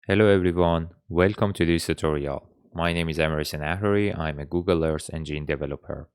Hello everyone, welcome to this tutorial. My name is Emerson Ahari, I'm a Google Earth Engine developer.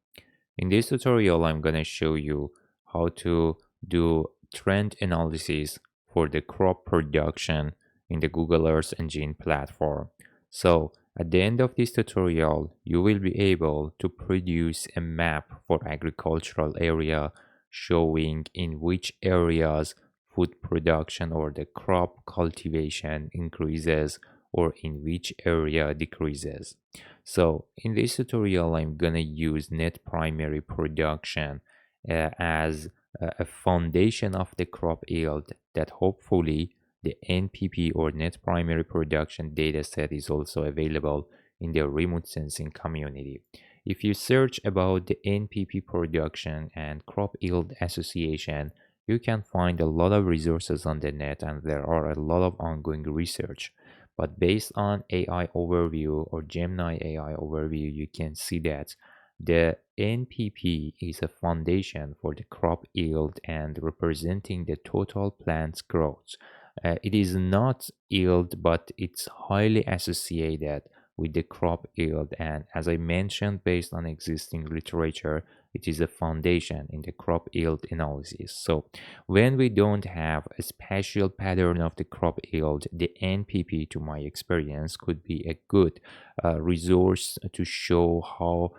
In this tutorial, I'm going to show you how to do trend analysis for the crop production in the Google Earth Engine platform. So at the end of this tutorial, you will be able to produce a map for agricultural area showing in which areas food production or the crop cultivation increases or in which area decreases. So in this tutorial, I'm gonna use net primary production as a foundation of the crop yield that hopefully the NPP or net primary production dataset is also available in the remote sensing community. If you search about the NPP production and crop yield association, you can find a lot of resources on the net and there are a lot of ongoing research. But based on AI overview or Gemini AI overview, you can see that the NPP is a foundation for the crop yield and representing the total plant's growth. It is not yield, but it's highly associated with the crop yield. And as I mentioned, based on existing literature, it is a foundation in the crop yield analysis. So when we don't have a spatial pattern of the crop yield, the NPP, to my experience, could be a good resource to show how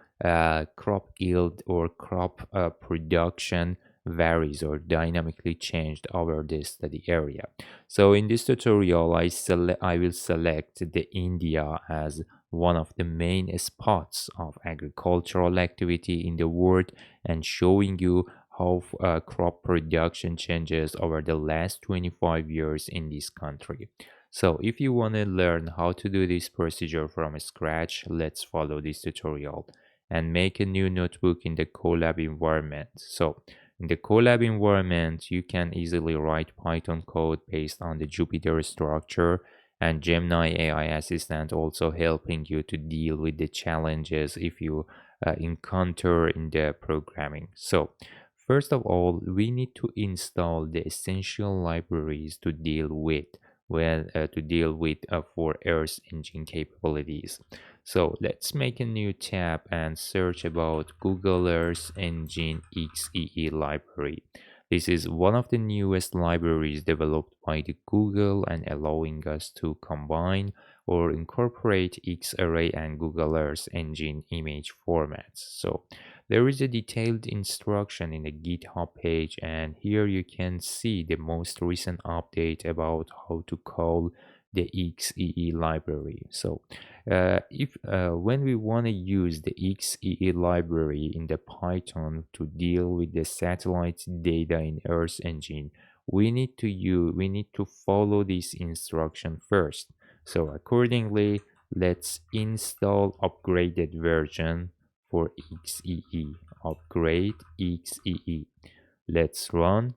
crop yield or crop production varies or dynamically changed over the study area. So in this tutorial, I will select the India as one of the main spots of agricultural activity in the world and showing you how crop production changes over the last 25 years in this country. So if you want to learn how to do this procedure from scratch, let's follow this tutorial and make a new notebook in the Colab environment. So in the Colab environment, you can easily write Python code based on the Jupyter structure and Gemini AI assistant also helping you to deal with the challenges if you encounter in the programming. So first of all, we need to install the essential libraries to deal with for Earth Engine capabilities. So let's make a new tab and search about Google Earth Engine XEE library. This is one of the newest libraries developed by the Google and allowing us to combine or incorporate X-Array and Google Earth Engine image formats. So there is a detailed instruction in the GitHub page, and here you can see the most recent update about how to call the XEE library. So if when we want to use the XEE library in the Python to deal with the satellite data in Earth Engine, we need to follow this instruction first. So accordingly, let's install upgraded version for XEE. Upgrade XEE. Let's run,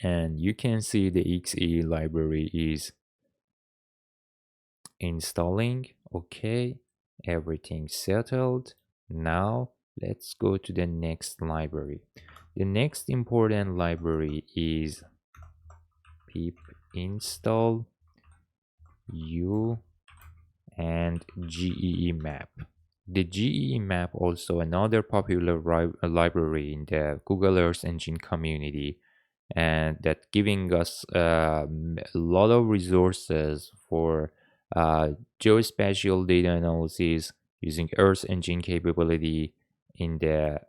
and you can see the XEE library is installing. Okay, everything settled. Now let's go to the next library. The next important library is pip install u and GEE map. The GEE map also another popular library in the Google Earth Engine community, and that giving us a lot of resources for geospatial data analysis using Earth Engine capability in the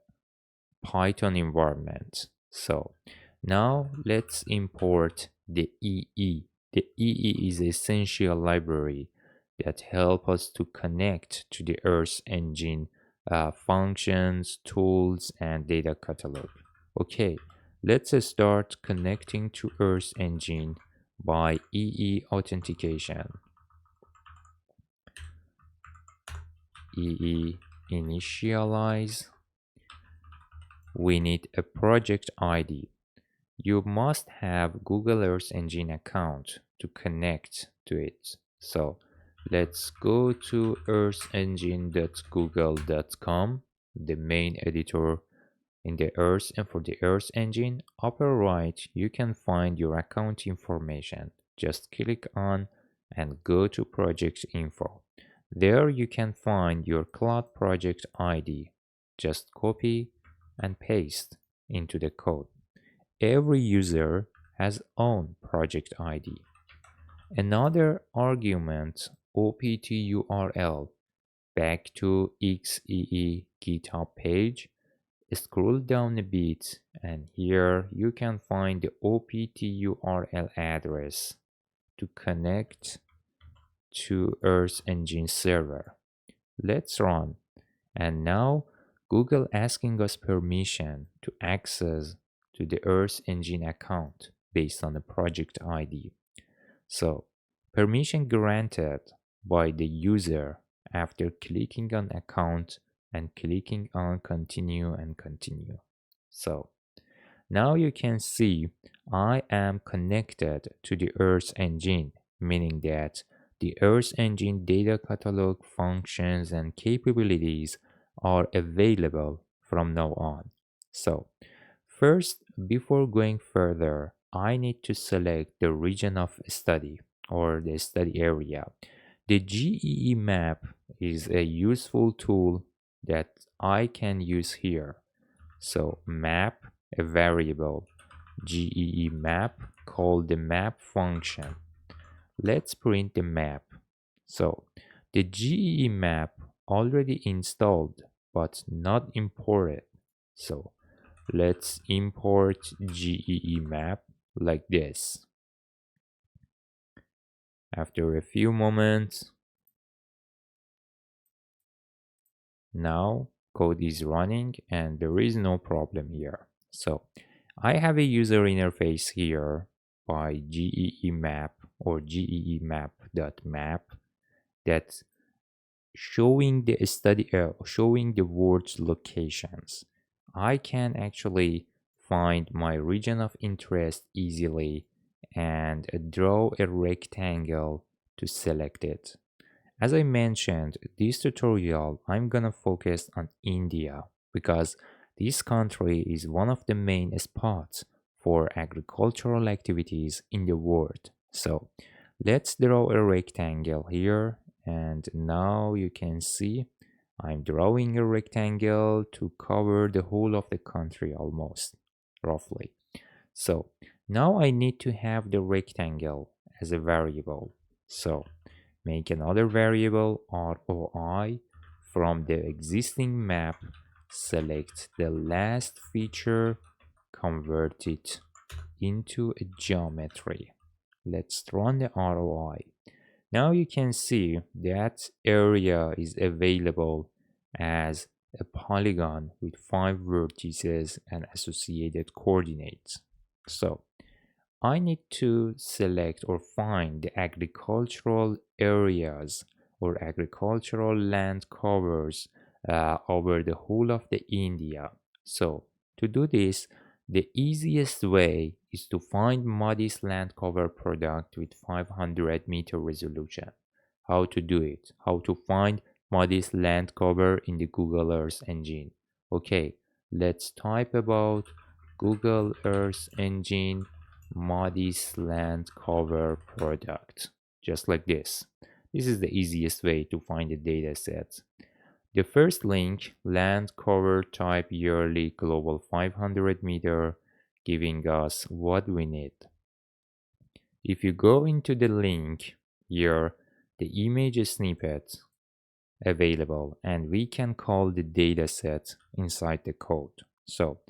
Python environment. So now let's import the EE. The EE is an essential library that help us to connect to the Earth Engine functions, tools, and data catalog. Okay, let's start connecting to Earth Engine by EE authentication. EE initialize. We need a project ID. You must have Google Earth Engine account to connect to it. So let's go to earthengine.google.com, the main editor in the Earth, and for the Earth Engine, upper right, you can find your account information. Just click on and go to project info. There you can find your cloud project ID. Just copy and paste into the code. Every user has own project ID. Another argument, OPTURL, back to XEE GitHub page. Scroll down a bit and here you can find the OPTURL address to connect to Earth Engine server. Let's run. And now Google asking us permission to access to the Earth Engine account based on the project ID. So permission granted by the user after clicking on account and clicking on continue and continue. So now you can see I am connected to the Earth Engine, meaning that the Earth Engine data catalog functions and capabilities are available from now on. So first, before going further, I need to select the region of study or the study area. The GEE map is a useful tool that I can use here. So map a variable GEE map called the map function. Let's print the map. So the GEE map already installed but not imported. So let's import GEE map like this. After a few moments, now code is running and there is no problem here. So I have a user interface here by GEE map or GEE map.map that's showing the showing the world's locations. I can actually find my region of interest easily and draw a rectangle to select it. As I mentioned, this tutorial I'm gonna focus on India because this country is one of the main spots for agricultural activities in the world. So let's draw a rectangle here and now you can see I'm drawing a rectangle to cover the whole of the country almost, roughly. So now I need to have the rectangle as a variable. So make another variable ROI from the existing map, select the last feature, convert it into a geometry. Let's run the ROI. Now you can see that area is available as a polygon with 5 vertices and associated coordinates. So I need to select or find the agricultural areas or agricultural land covers over the whole of the India. So to do this, the easiest way is to find MODIS land cover product with 500 meter resolution. How to do it? How to find MODIS land cover in the Google Earth Engine? Okay, let's type about Google Earth Engine MODIS land cover product, just like this. This is the easiest way to find the data set. The first link, land cover type yearly global 500 meter, giving us what we need. If you go into the link here, the image snippet available and we can call the data set inside the code. So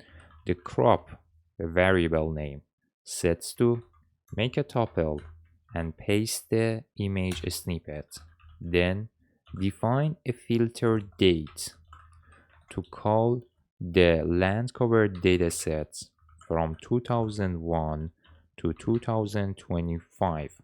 the crop, the variable name, sets to make a tuple and paste the image snippet. Then define a filter date to call the land cover datasets from 2001 to 2025.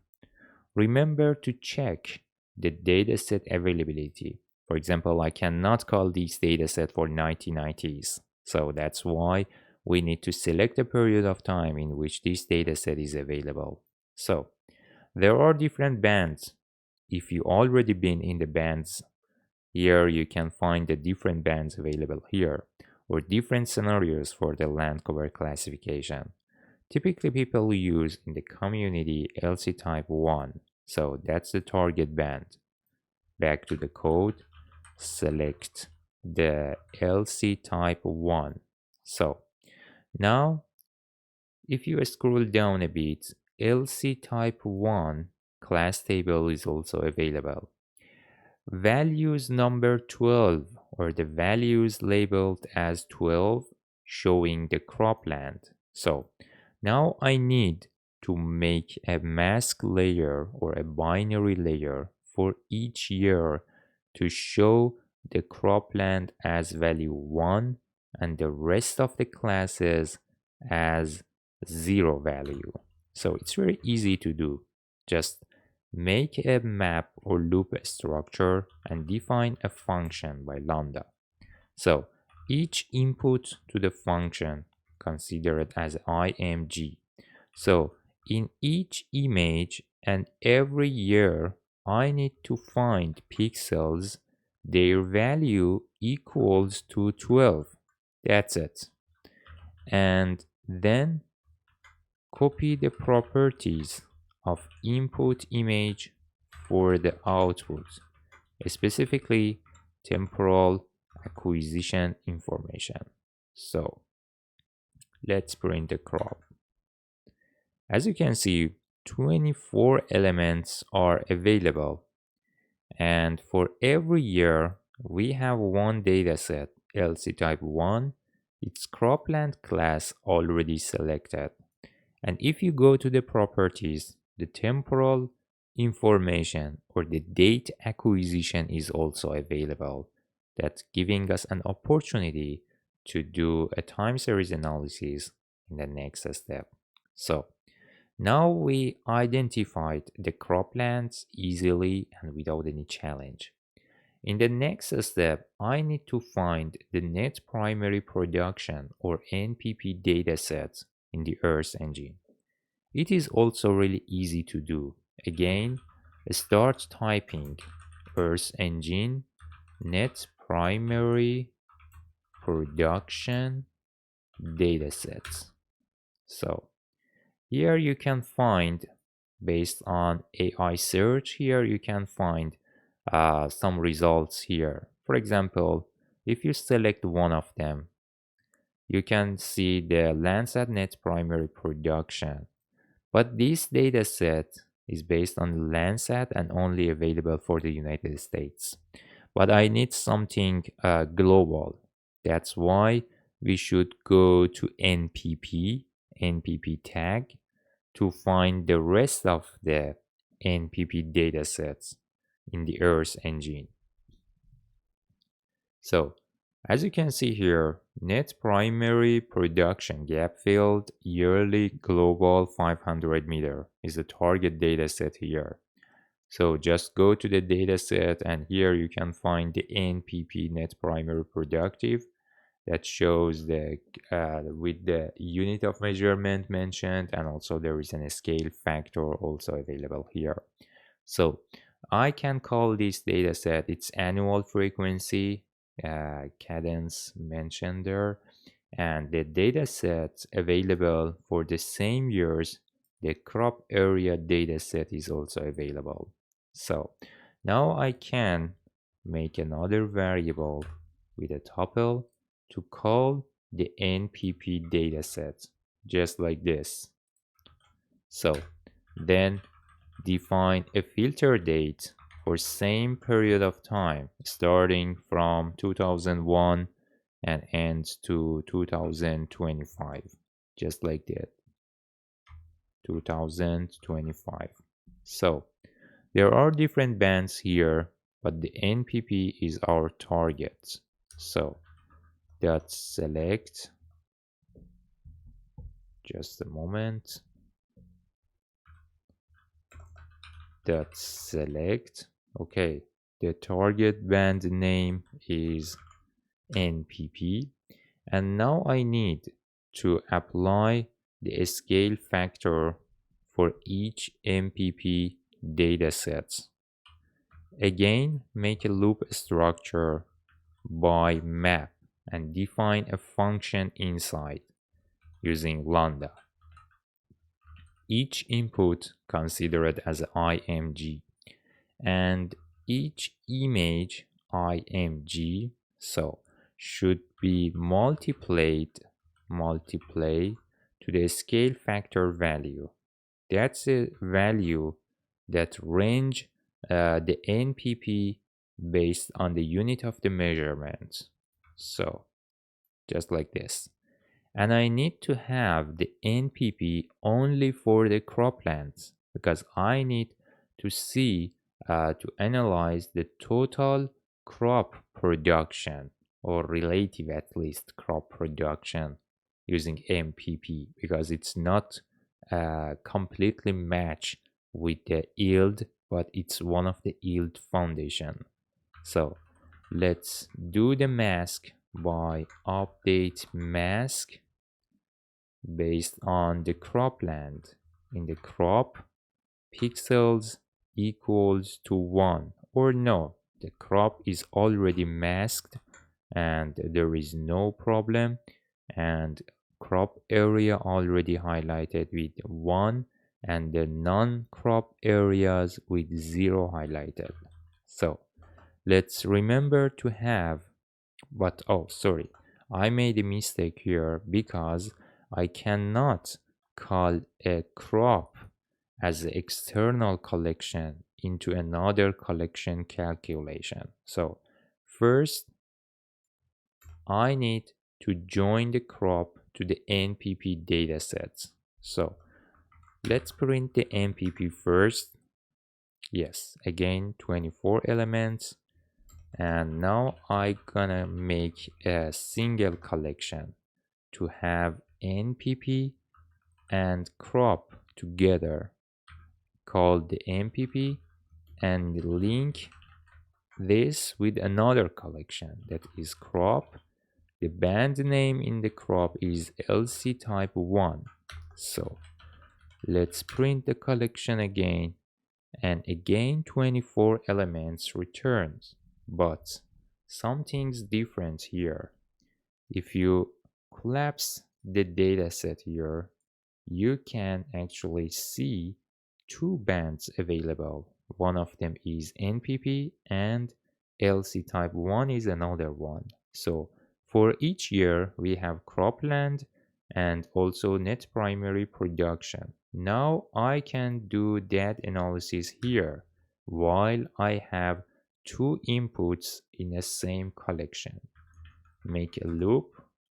Remember to check the dataset availability. For example, I cannot call this dataset for 1990s. So that's why we need to select a period of time in which this dataset is available. So there are different bands. If you already been in the bands, here you can find the different bands available here or different scenarios for the land cover classification. Typically people use in the community LC type 1. So that's the target band. Back to the code, select the LC type 1. So now if you scroll down a bit, LC type 1 class table is also available. Values number 12, or the values labeled as 12, showing the cropland. So now I need to make a mask layer or a binary layer for each year to show the cropland as value 1 and the rest of the classes as 0 value. So it's very easy to do. Just make a map or loop structure and define a function by lambda. So each input to the function, consider it as img. So in each image and every year, I need to find pixels their value equals to 12. That's it. And then copy the properties of input image for the output, specifically temporal acquisition information. So let's print the crop. As you can see, 24 elements are available, and for every year we have one dataset, LC type 1, its cropland class already selected. And if you go to the properties, the temporal information or the date acquisition is also available. That's giving us an opportunity to do a time series analysis in the next step. So now we identified the croplands easily and without any challenge. In the next step, I need to find the net primary production or NPP datasets in the Earth engine. It is also really easy to do. Again, start typing Earth engine net primary production datasets. So here you can find, based on AI search, here you can find some results here. For example, if you select one of them, you can see the Landsat net primary production. But this dataset is based on Landsat and only available for the United States. But I need something global. That's why we should go to NPP tag, to find the rest of the NPP datasets in the Earth engine. So as you can see here, net primary production gap filled yearly global 500 meter is the target dataset here. So just go to the dataset and here you can find the NPP net primary productive that shows the with the unit of measurement mentioned, and also there is a scale factor also available here. So I can call this dataset its annual frequency cadence mentioned there, and the datasets available for the same years, the crop area dataset is also available. So now I can make another variable with a tuple to call the NPP dataset, just like this. So then define a filter date for same period of time, starting from 2001 and ends to 2025, just like that, 2025. So there are different bands here, but the NPP is our target. So dot select, just a moment, dot select. Okay, the target band name is NPP, and now I need to apply the scale factor for each NPP dataset. Again, make a loop structure by map and define a function inside using lambda. each input considered as img, and each image img so should be multiplied to the scale factor value. That's a value that range the NPP based on the unit of the measurement. So just like this. And I need to have the NPP only for the croplands because I need to see to analyze the total crop production, or relative at least crop production, using MPP, because it's not completely matched with the yield, but it's one of the yield foundation. So let's do the mask by update mask based on the cropland. In the crop, pixels equals to 1, or no, the crop is already masked and there is no problem, and crop area already highlighted with 1 and the non-crop areas with 0 highlighted. So let's remember to have, but oh sorry, I made a mistake here because I cannot call a crop as an external collection into another collection calculation. So first I need to join the crop to the NPP datasets. So let's print the NPP first. Yes, again 24 elements. And now I'm gonna make a single collection to have NPP and crop together, called the NPP, and link this with another collection that is crop. The band name in the crop is LC type 1. So let's print the collection again, and again 24 elements returns, but something's different here. If you collapse the dataset here, you can actually see two bands available. One of them is NPP and LC type 1 is another one. So for each year we have cropland and also net primary production. Now I can do that analysis here while I have two inputs in the same collection. Make a loop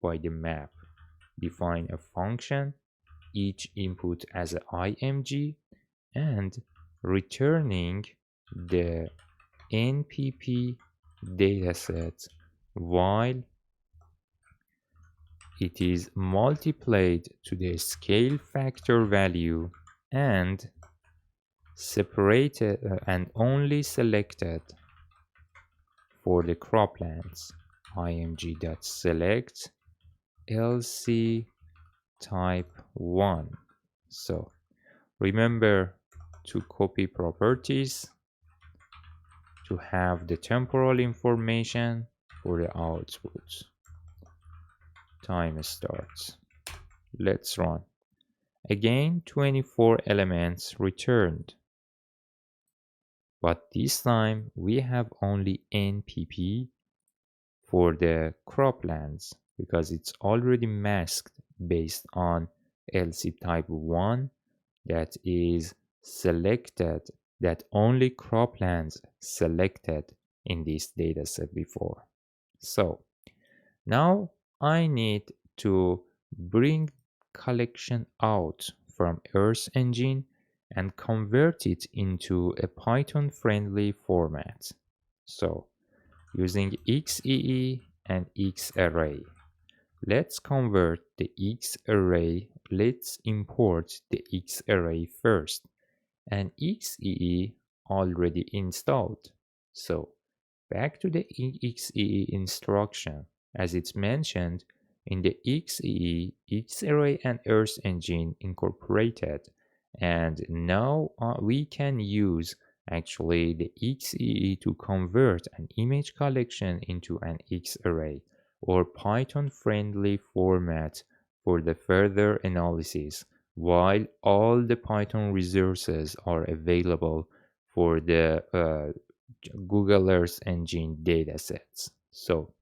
by the map. Define a function, each input as a img, and returning the NPP dataset while it is multiplied to the scale factor value and separated and only selected for the croplands. img.select LC type 1. So remember to copy properties to have the temporal information for the output. Time starts. Let's run. Again 24 elements returned, but this time we have only NPP for the croplands because it's already masked based on LC type 1 that is selected, that only croplands selected in this dataset before. So now I need to bring collection out from Earth Engine and convert it into a Python friendly format. So using XEE and XArray. Let's convert the XArray. Let's import the XArray first. And XEE already installed. So back to the XEE instruction. As it's mentioned in the XEE, XArray and Earth Engine incorporated. And now we can use actually the XEE to convert an image collection into an XArray or Python friendly format for the further analysis while all the Python resources are available for the Google Earth Engine datasets. So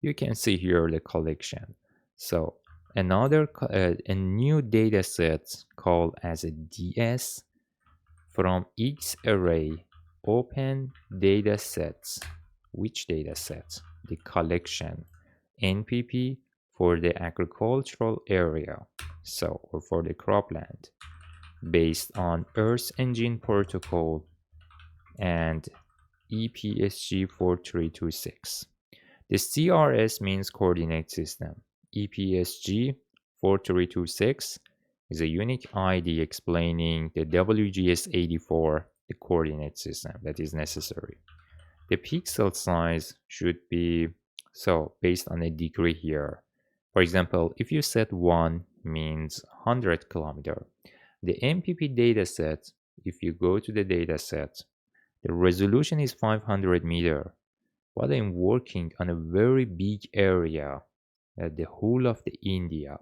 you can see here the collection. So a new dataset called as a DS from X array open datasets. Which datasets? The collection NPP for the agricultural area, so or for the cropland, based on Earth Engine protocol and EPSG 4326. The CRS means coordinate system. EPSG 4326 is a unique ID explaining the WGS84, the coordinate system that is necessary. The pixel size should be based on a degree here. For example, if you set 1 means 100 kilometer, the MPP dataset, if you go to the dataset, the resolution is 500 meter, but I'm working on a very big area, the whole of the India.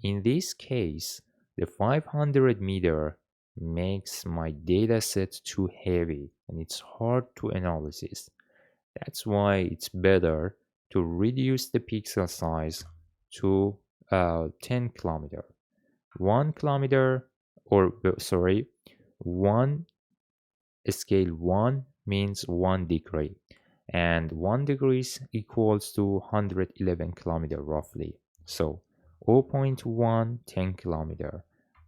In this case, the 500 meter makes my dataset too heavy and it's hard to analysis. That's why it's better to reduce the pixel size to 10 kilometer. 1 kilometer, or sorry, 1 scale 1 means 1 degree, and 1 degrees equals to 111 kilometer roughly. So 0.1 10 kilometer,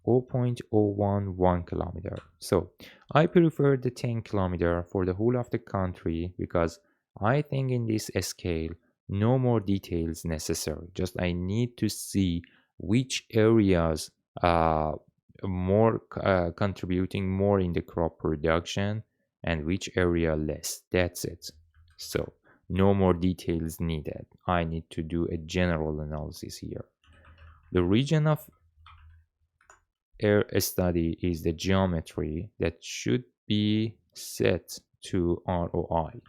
0.01 1 kilometer. So I prefer the 10 kilometer for the whole of the country because I think in this scale no more details necessary. Just I need to see which areas more contributing more in the crop production and which area less. That's it. So no more details needed. I need to do a general analysis here. The region of air study is the geometry that should be set to ROI.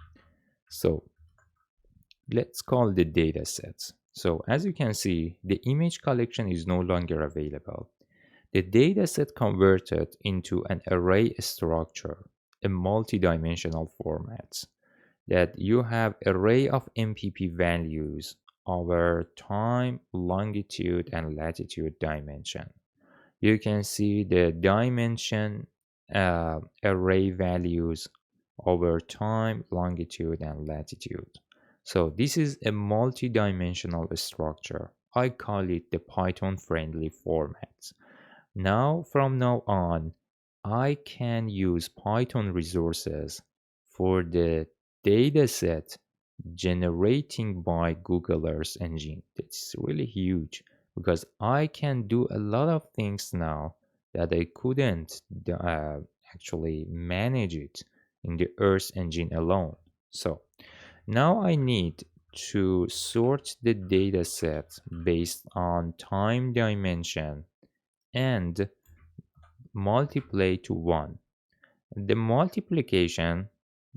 So let's call the data sets. So as you can see, the image collection is no longer available. The dataset converted into an array structure, a multi-dimensional format, that you have array of MPP values over time, longitude, and latitude dimension. You can see the dimension array values over time, longitude, and latitude. So this is a multi-dimensional structure. I call it the Python-friendly format. Now, from now on, I can use Python resources for the dataset generating by Google Earth Engine. That's really huge because I can do a lot of things now that I couldn't actually manage it in the Earth Engine alone. So now I need to sort the dataset based on time dimension and multiply to 1. The multiplication,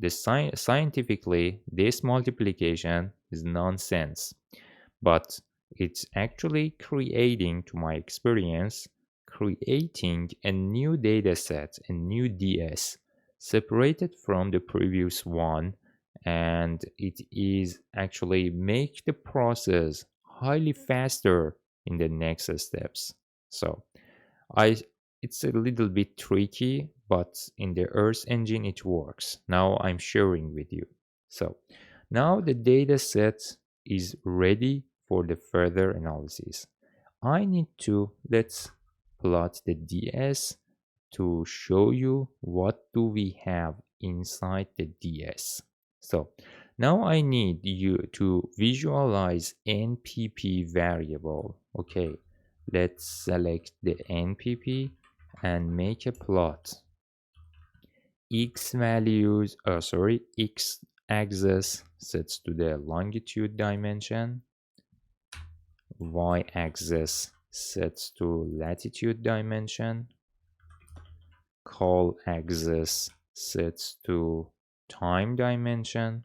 scientifically, this multiplication is nonsense, but it's actually creating, to my experience, creating a new dataset, a new DS, separated from the previous one, and it is actually make the process highly faster in the next steps. So I it's a little bit tricky, but in the Earth Engine it works. Now I'm sharing with you. So now the data set is ready for the further analysis. I need to let's plot the DS to show you what do we have inside the DS. So now I need you to visualize NPP variable. Okay, let's select the NPP and make a plot. X axis sets to the longitude dimension, Y axis sets to latitude dimension, call axis sets to time dimension.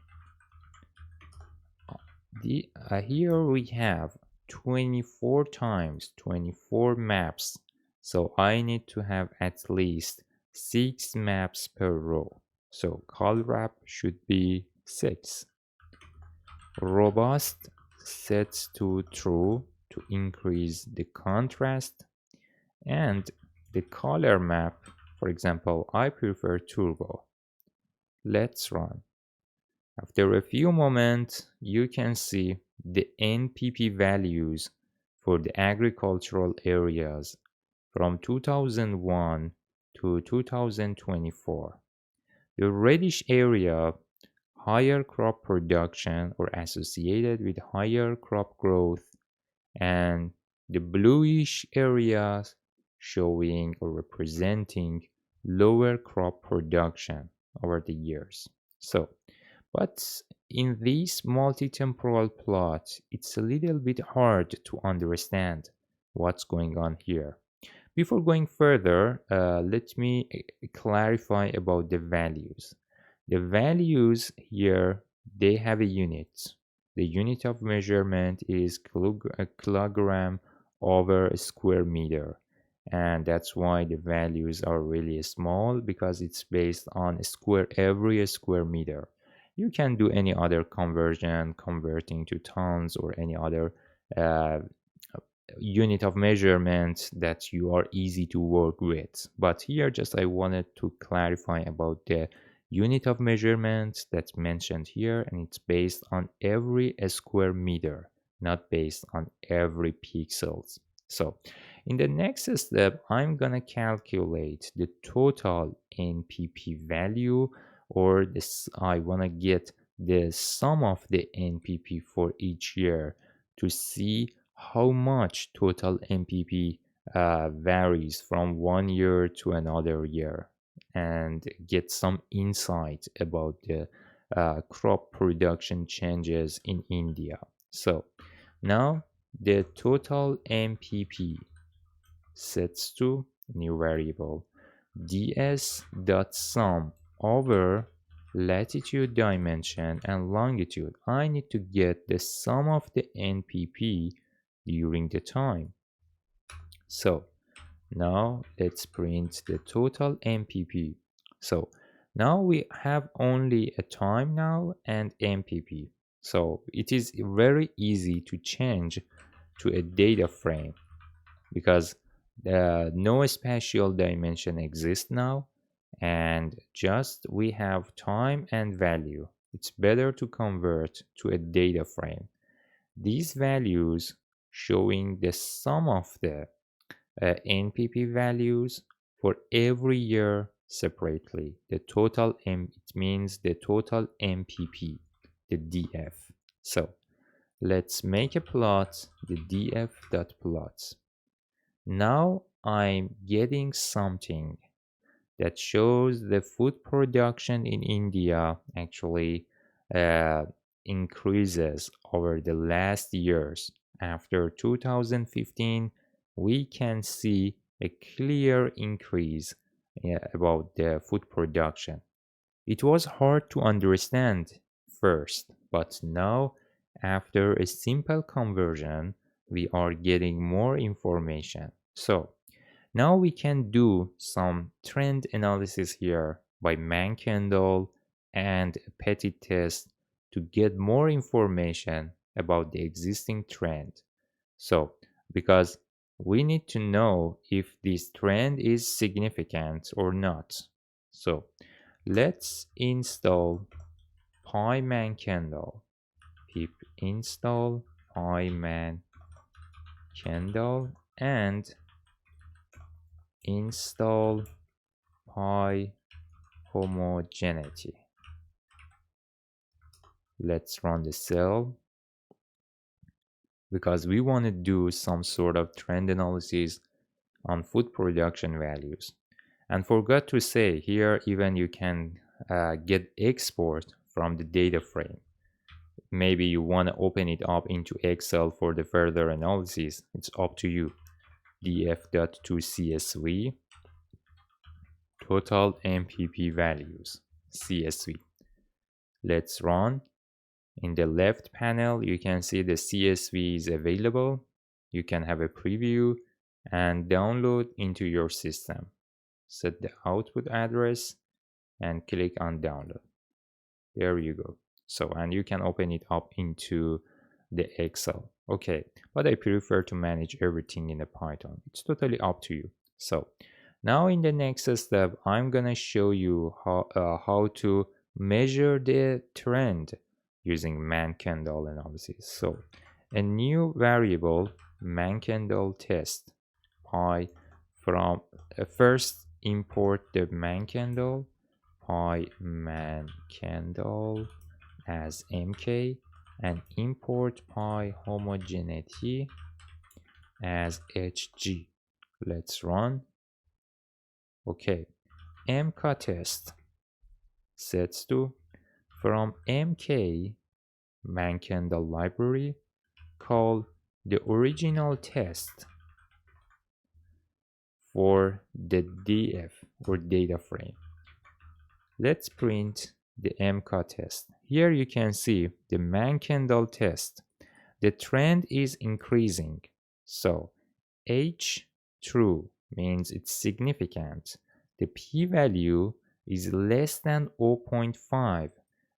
Here we have 24 times 24 maps. So I need to have at least 6 maps per row. So call wrap should be 6. Robust sets to true to increase the contrast, and the color map, for example, I prefer turbo. Let's run. After a few moments, you can see the NPP values for the agricultural areas from 2001 to 2024. The reddish area, higher crop production or associated with higher crop growth, and the bluish areas showing or representing lower crop production over the years. So, but in these multi-temporal plots, it's a little bit hard to understand what's going on here. Before going further, let me clarify about the values. The values here, they have a unit. The unit of measurement is kilogram over a square meter. And that's why the values are really small, because it's based on every square meter. You can do any other conversion, converting to tons or any other uh, unit of measurement that you are easy to work with. But here just I wanted to clarify about the unit of measurement that's mentioned here, and it's based on every square meter, not based on every pixels. So in the next step, I'm gonna calculate the total NPP value, or this I wanna get the sum of the NPP for each year to see how much total NPP varies from one year to another year, and get some insight about the crop production changes in India. So now the total NPP sets to new variable ds.sum over latitude, dimension, and longitude. I need to get the sum of the NPP during the time. So now let's print the total NPP. So now we have only a time now and NPP. So it is very easy to change to a data frame, because no spatial dimension exists now, and just we have time and value. It's better to convert to a data frame. These values showing the sum of the NPP values for every year separately. The total it means the total NPP, the DF. So let's make a plot, the df.plots. Now I'm getting something that shows the food production in India actually uh, increases over the last years. After 2015, we can see a clear increase about the food production. It was hard to understand first, but now, after a simple conversion, we are getting more information. So now we can do some trend analysis here by Mankendall and a petit test to get more information about the existing trend. So, because we need to know if this trend is significant or not. So, let's install PyMankendall. Pip install PyMankendall and install PyHomogeneity. Let's run the cell, because we want to do some sort of trend analysis on food production values. And forgot to say here, even you can get export from the data frame. Maybe you want to open it up into Excel for the further analysis. It's up to you. df.2csv total NPP values CSV. Let's run. In the left panel, you can see the CSV is available. You can have a preview and download into your system. Set the output address and click on download. There you go. So, and you can open it up into the Excel. Okay, but I prefer to manage everything in the Python. It's totally up to you. So now in the next step, I'm gonna show you how to measure the trend using man-Kendall analysis. So a new variable man-Kendall test pi from first import the man-Kendall pi man-Kendall as mk and import pi homogeneity as hg. Let's run. Okay, mk test sets to from mk man-Kendall library call the original test for the df or data frame. Let's print the mk test. Here you can see the man-Kendall test. The trend is increasing. So H true means it's significant. The p-value is less than 0.5.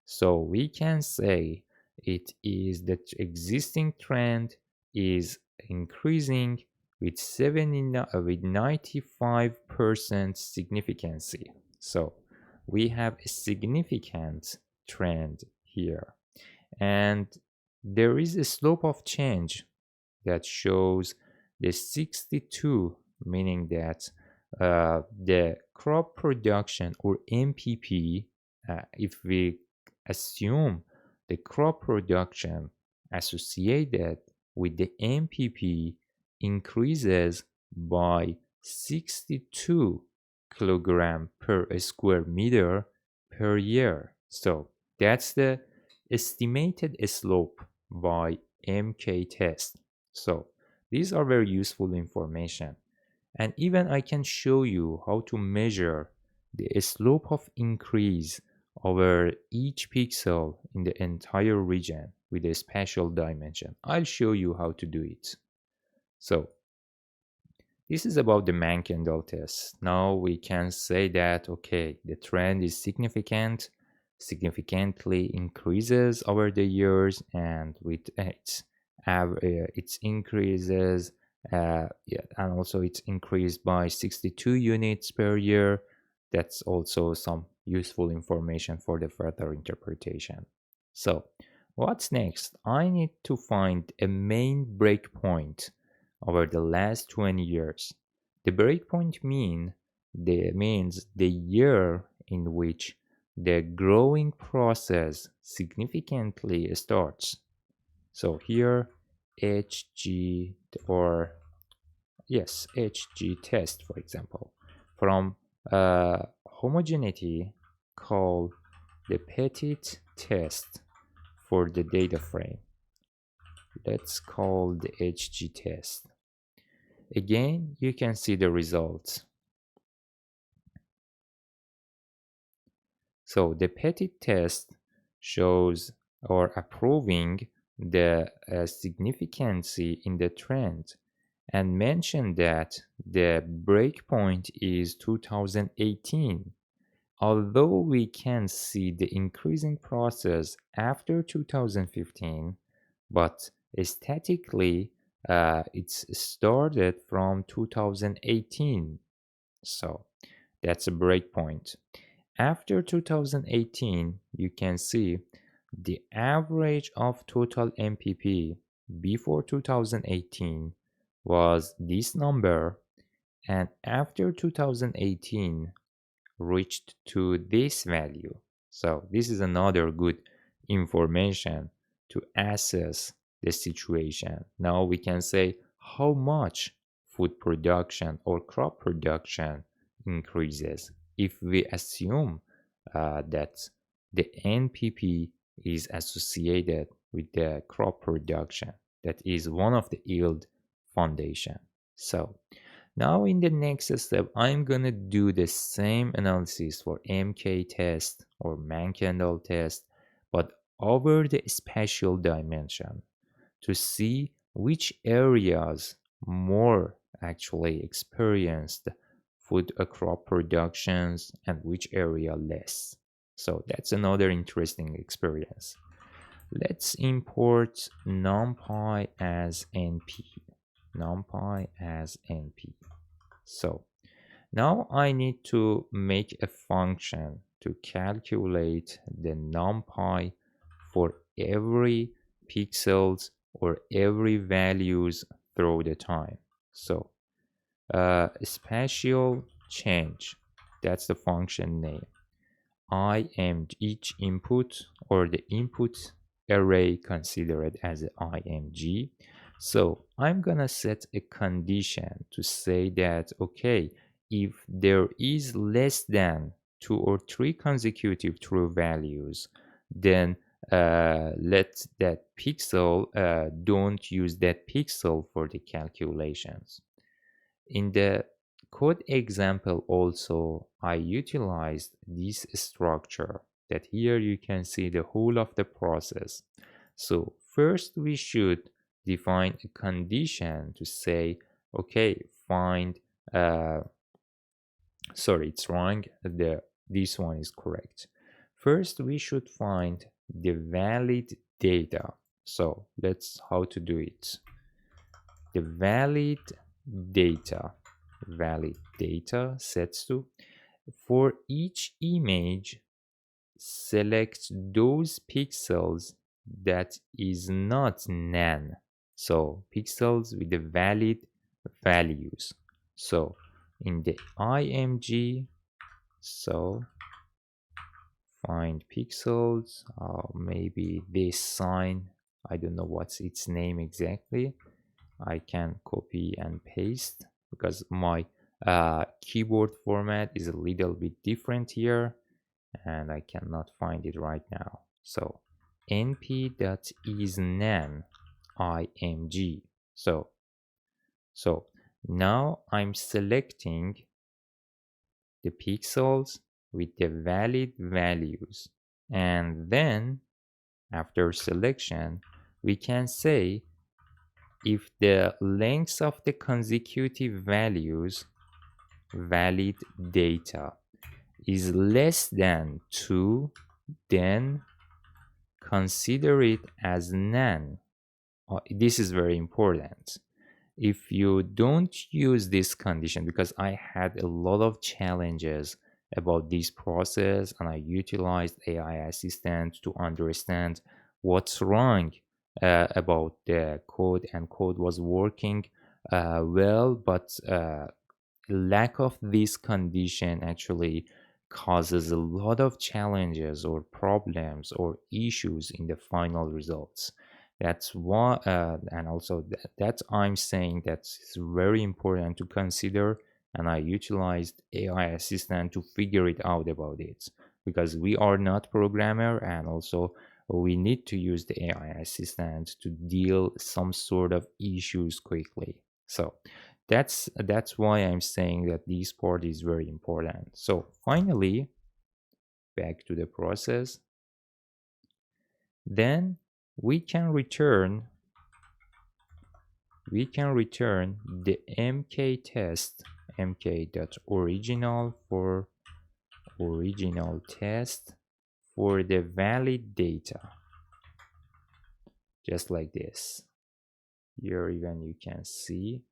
So we can say it is the existing trend is increasing with 95% significancy. So we have a significant trend here, and there is a slope of change that shows the 62, meaning that the crop production or MPP, if we assume the crop production associated with the MPP increases by 62 kilogram per square meter per year. So that's the estimated slope by MK test. So these are very useful information, and even I can show you how to measure the slope of increase over each pixel in the entire region with a spatial dimension. I'll show you how to do it. So this is about the man-Kendall test. Now we can say that, okay, the trend is significantly increases over the years, and with its increases, and also it's increased by 62 units per year. That's also some useful information for the further interpretation. So what's next? I need to find a main breakpoint over the last 20 years. The breakpoint means the year in which the growing process significantly starts. So here HG or yes, HG test, for example, from homogeneity call the petit test for the data frame. Let's call the HG test. Again, you can see the results. So the petit test shows or approving the significancy in the trend and mention that the breakpoint is 2018. Although we can see the increasing process after 2015, but statically it's started from 2018. So that's a breakpoint. After 2018, you can see the average of total MPP before 2018 was this number, and after 2018 reached to this value. So this is another good information to assess the situation. Now we can say how much food production or crop production increases if we assume that the NPP is associated with the crop production. That is one of the yield foundation. So now in the next step, I'm gonna do the same analysis for MK test or man-Kendall test, but over the spatial dimension to see which areas more actually experienced food crop productions and which area less. So that's another interesting experience. Let's import numpy as np. numpy as np. So now I need to make a function to calculate the numpy for every pixels or every values through the time. So spatial change, that's the function name. I am each input or the input array considered as an img. So I'm gonna set a condition to say that, okay, if there is less than 2 or 3 consecutive true values, then let that pixel, don't use that pixel for the calculations. In the code example also, I utilized this structure that here you can see the whole of the process. So first we should define a condition to say, okay, find, sorry, it's wrong. This one is correct. First, we should find the valid data. So let's how to do it. The valid data sets to, for each image, select those pixels that is not none. So pixels with the valid values. So in the img, so find pixels, maybe this sign, I don't know what's its name exactly. I can copy and paste because my keyboard format is a little bit different here and I cannot find it right now. So np.isNaN img. So now I'm selecting the pixels with the valid values, and then after selection we can say if the lengths of the consecutive values valid data is less than 2, then consider it as none. This is very important. If you don't use this condition, because I had a lot of challenges about this process and I utilized AI assistant to understand what's wrong about the code, and code was working well, but lack of this condition actually causes a lot of challenges or problems or issues in the final results. That's why and also that I'm saying that's very important to consider, and I utilized AI assistant to figure it out about it, because we are not programmer, and also we need to use the AI assistant to deal some sort of issues quickly. So that's why I'm saying that this part is very important. So finally, back to the process, then we can return the mk test, mk.original for original test for the valid data, just like this. Here even you can see,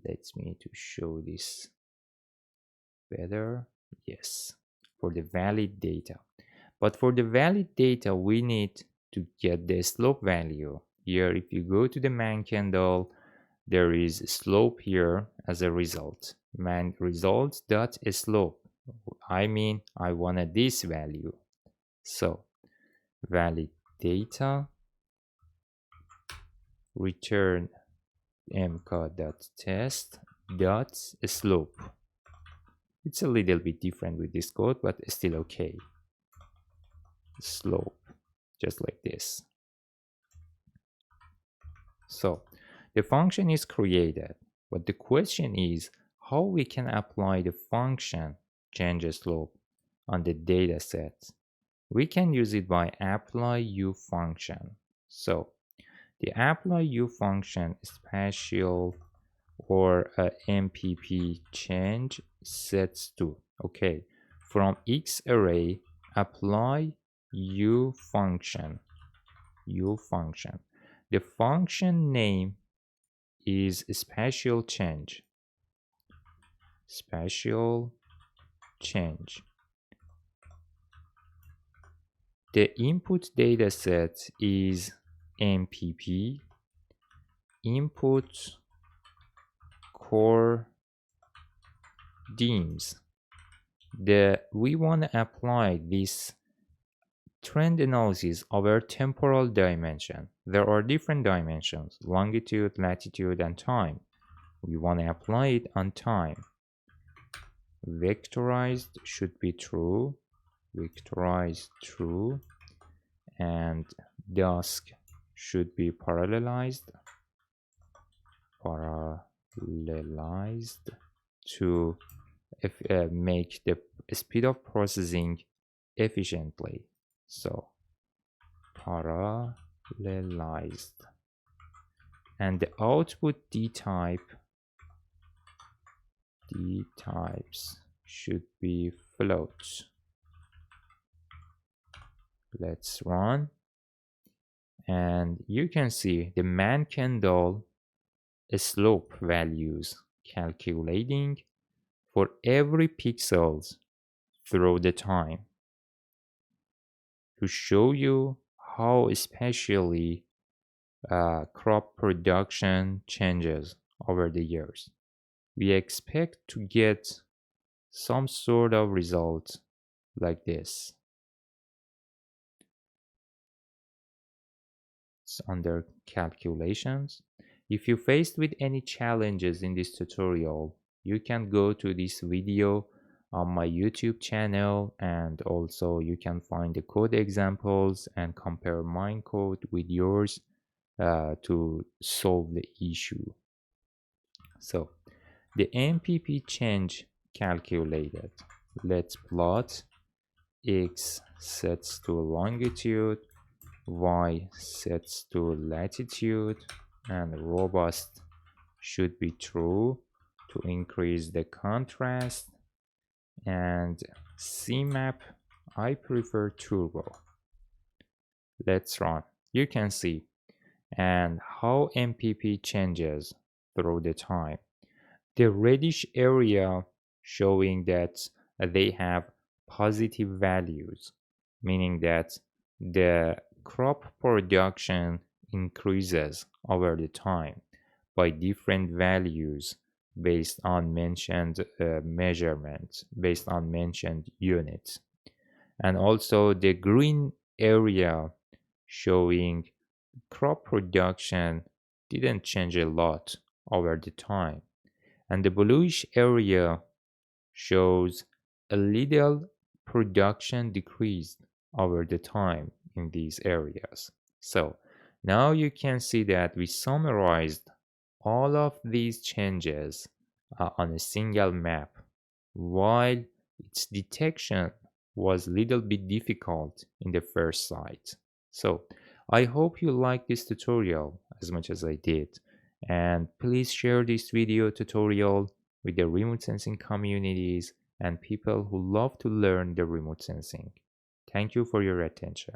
let me to show this better. Yes, for the valid data. But for the valid data, we need to get the slope value. Here, if you go to the man candle, there is slope here as a result. Man results dot slope. I mean, I wanted this value. So, valid data, return mk.test dot slope. It's a little bit different with this code, but still okay. Slope, just like this. So the function is created, but the question is how we can apply the function change slope on the data set. We can use it by apply U function. So the apply U function spatial or MPP change sets to, okay, from X array apply U function. The function name is spatial change. The input dataset is MPP input core DIMS. We want to apply this trend analysis over temporal dimension. There are different dimensions: longitude, latitude, and time. We want to apply it on time. Vectorized should be true. And dusk should be parallelized to make the speed of processing efficiently. So parallelized, and the output D types should be floats. Let's run, and you can see the man-Kendall slope values calculating for every pixels through the time to show you how spatially crop production changes over the years. We expect to get some sort of result like this. It's under calculations. If you faced with any challenges in this tutorial, you can go to this video on my YouTube channel, and also you can find the code examples and compare my code with yours to solve the issue. So the MPP change calculated. Let's plot. X sets to longitude, Y sets to latitude, and robust should be true to increase the contrast, and CMAP I prefer turbo. Let's run. You can see and how MPP changes through the time. The reddish area showing that they have positive values, meaning that the crop production increases over the time by different values based on mentioned measurements, based on mentioned units. And also the green area showing crop production didn't change a lot over the time. And the bluish area shows a little production decreased over the time in these areas. So now you can see that we summarized all of these changes on a single map, while its detection was a little bit difficult in the first sight. So I hope you liked this tutorial as much as I did, and please share this video tutorial with the remote sensing communities and people who love to learn the remote sensing. Thank you for your attention.